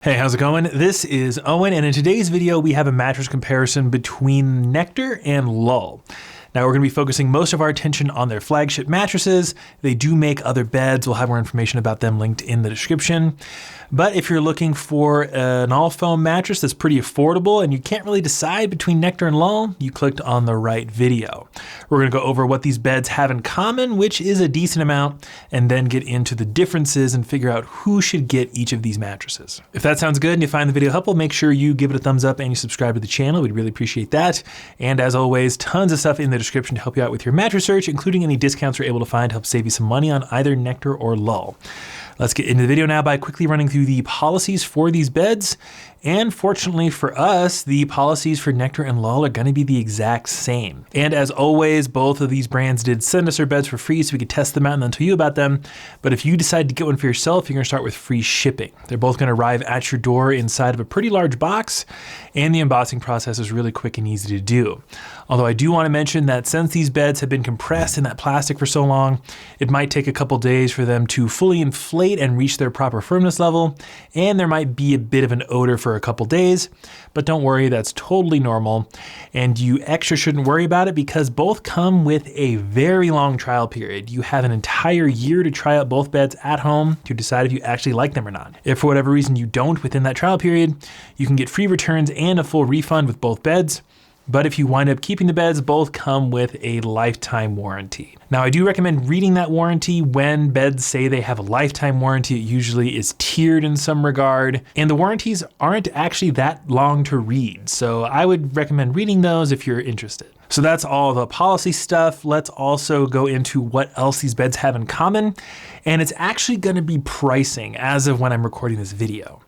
Hey, how's it going? This is Owen, and in today's video, we have a mattress comparison between Nectar and Lull. Now, we're going to be focusing most of our attention on their flagship mattresses. They do make other beds. We'll have more information about them linked in the description. But if you're looking for an all-foam mattress that's pretty affordable and you can't really decide between Nectar and Lull, you clicked on the right video. We're going to go over what these beds have in common, which is a decent amount, and then get into the differences and figure out who should get each of these mattresses. If that sounds good and you find the video helpful, make sure you give it a thumbs up and you subscribe to the channel. We'd really appreciate that. And as always, tons of stuff in the description to help you out with your mattress search, including any discounts we're able to find to help save you some money on either Nectar or Lull. Let's get into the video now by quickly running through the policies for these beds. And fortunately for us, the policies for Nectar and Lull are going to be the exact same. And as always, both of these brands did send us their beds for free so we could test them out and then tell you about them. But if you decide to get one for yourself, you're going to start with free shipping. They're both going to arrive at your door inside of a pretty large box, and the embossing process is really quick and easy to do. Although I do want to mention that since these beds have been compressed in that plastic for so long, it might take a couple days for them to fully inflate and reach their proper firmness level, and there might be a bit of an odor for a couple days, but don't worry, that's totally normal. And you extra shouldn't worry about it because both come with a very long trial period. You have an entire year to try out both beds at home to decide if you actually like them or not. If for whatever reason you don't within that trial period, you can get free returns and a full refund with both beds. But if you wind up keeping the beds, both come with a lifetime warranty. Now, I do recommend reading that warranty. When beds say they have a lifetime warranty, it usually is tiered in some regard, and the warranties aren't actually that long to read. So I would recommend reading those if you're interested. So that's all the policy stuff. Let's also go into what else these beds have in common. And it's actually gonna be pricing as of when I'm recording this video.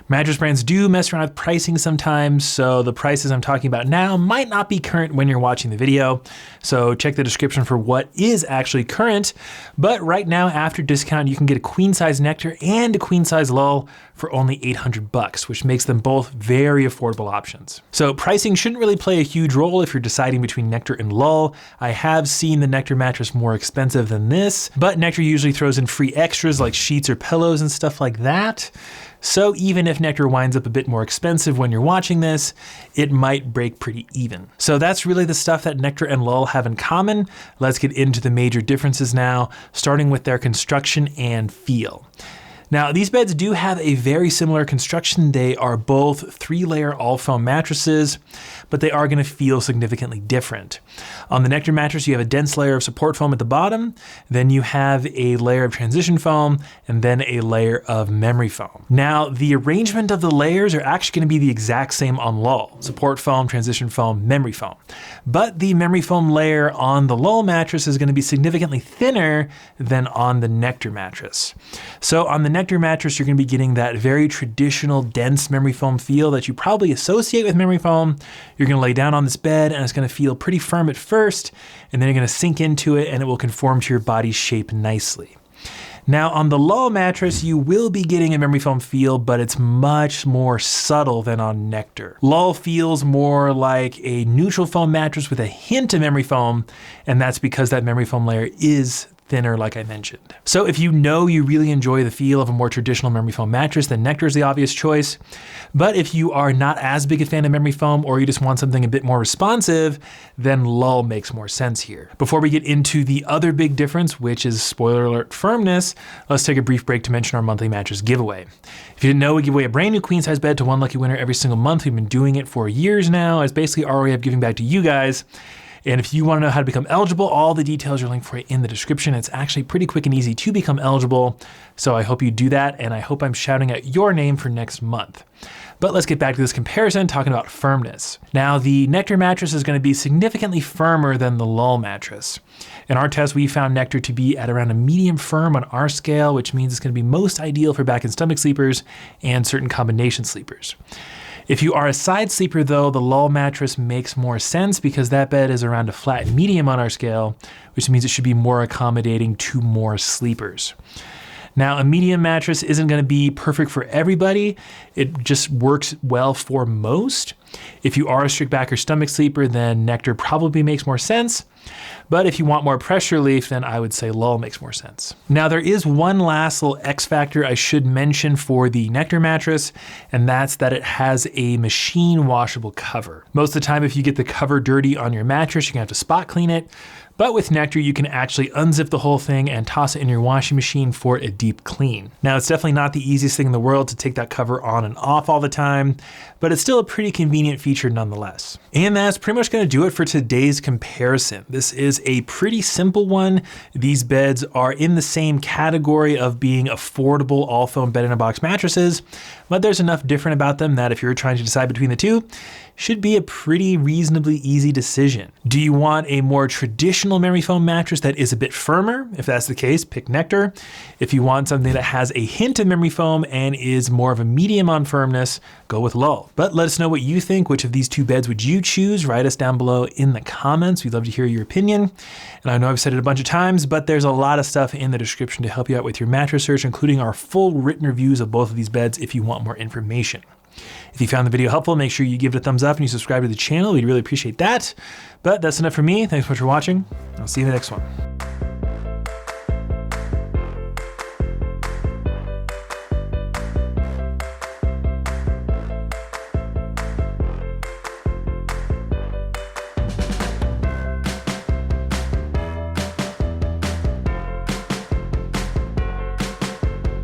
Mattress brands do mess around with pricing sometimes, so the prices I'm talking about now might not be current when you're watching the video. So check the description for what is actually current. But right now, after discount, you can get a queen size Nectar and a queen size Lull for only $800, which makes them both very affordable options. So pricing shouldn't really play a huge role if you're deciding between Nectar and Lull. I have seen the Nectar mattress more expensive than this, but Nectar usually throws in free extras like sheets or pillows and stuff like that. So even if Nectar winds up a bit more expensive when you're watching this, it might break pretty even. So that's really the stuff that Nectar and Lull have in common. Let's get into the major differences now, starting with their construction and feel. Now, these beds do have a very similar construction. They are both 3-layer all-foam mattresses, but they are gonna feel significantly different. On the Nectar mattress, you have a dense layer of support foam at the bottom, then you have a layer of transition foam, and then a layer of memory foam. Now, the arrangement of the layers are actually gonna be the exact same on Lull: support foam, transition foam, memory foam. But the memory foam layer on the Lull mattress is gonna be significantly thinner than on the Nectar mattress. So on the Nectar mattress, you're gonna be getting that very traditional dense memory foam feel that you probably associate with memory foam. You're gonna lay down on this bed and it's gonna feel pretty firm at first, and then you're gonna sink into it and it will conform to your body's shape nicely. Now on the Lull mattress, you will be getting a memory foam feel, but it's much more subtle than on Nectar. Lull feels more like a neutral foam mattress with a hint of memory foam, and that's because that memory foam layer is thinner, like I mentioned. So if you know you really enjoy the feel of a more traditional memory foam mattress, then Nectar is the obvious choice. But if you are not as big a fan of memory foam, or you just want something a bit more responsive, then Lull makes more sense here. Before we get into the other big difference, which is, spoiler alert, firmness, let's take a brief break to mention our monthly mattress giveaway. If you didn't know, we give away a brand new queen size bed to one lucky winner every single month. We've been doing it for years now. It's basically our way of giving back to you guys. And if you want to know how to become eligible, all the details are linked for you in the description. It's actually pretty quick and easy to become eligible. So I hope you do that, and I hope I'm shouting out your name for next month. But let's get back to this comparison, talking about firmness. Now, the Nectar mattress is going to be significantly firmer than the Lull mattress. In our test, we found Nectar to be at around a medium firm on our scale, which means it's going to be most ideal for back and stomach sleepers and certain combination sleepers. If you are a side sleeper though, the Lull mattress makes more sense because that bed is around a flat medium on our scale, which means it should be more accommodating to more sleepers. Now, a medium mattress isn't gonna be perfect for everybody. It just works well for most. If you are a strict back or stomach sleeper, then Nectar probably makes more sense. But if you want more pressure relief, then I would say Lull makes more sense. Now, there is one last little X factor I should mention for the Nectar mattress, and that's that it has a machine washable cover. Most of the time, if you get the cover dirty on your mattress, you're gonna have to spot clean it. But with Nectar, you can actually unzip the whole thing and toss it in your washing machine for a deep clean. Now, it's definitely not the easiest thing in the world to take that cover on and off all the time, but it's still a pretty convenient feature nonetheless. And that's pretty much gonna do it for today's comparison. This is a pretty simple one. These beds are in the same category of being affordable all-foam bed-in-a-box mattresses, but there's enough different about them that if you're trying to decide between the two, should be a pretty reasonably easy decision. Do you want a more traditional memory foam mattress that is a bit firmer? If that's the case, pick Nectar. If you want something that has a hint of memory foam and is more of a medium on firmness, go with Lull. But let us know what you think. Which of these two beds would you choose? Write us down below in the comments. We'd love to hear your opinion. And I know I've said it a bunch of times, but there's a lot of stuff in the description to help you out with your mattress search, including our full written reviews of both of these beds if you want more information. If you found the video helpful, make sure you give it a thumbs up and you subscribe to the channel. We'd really appreciate that. But that's enough for me. Thanks so much for watching. I'll see you in the next one.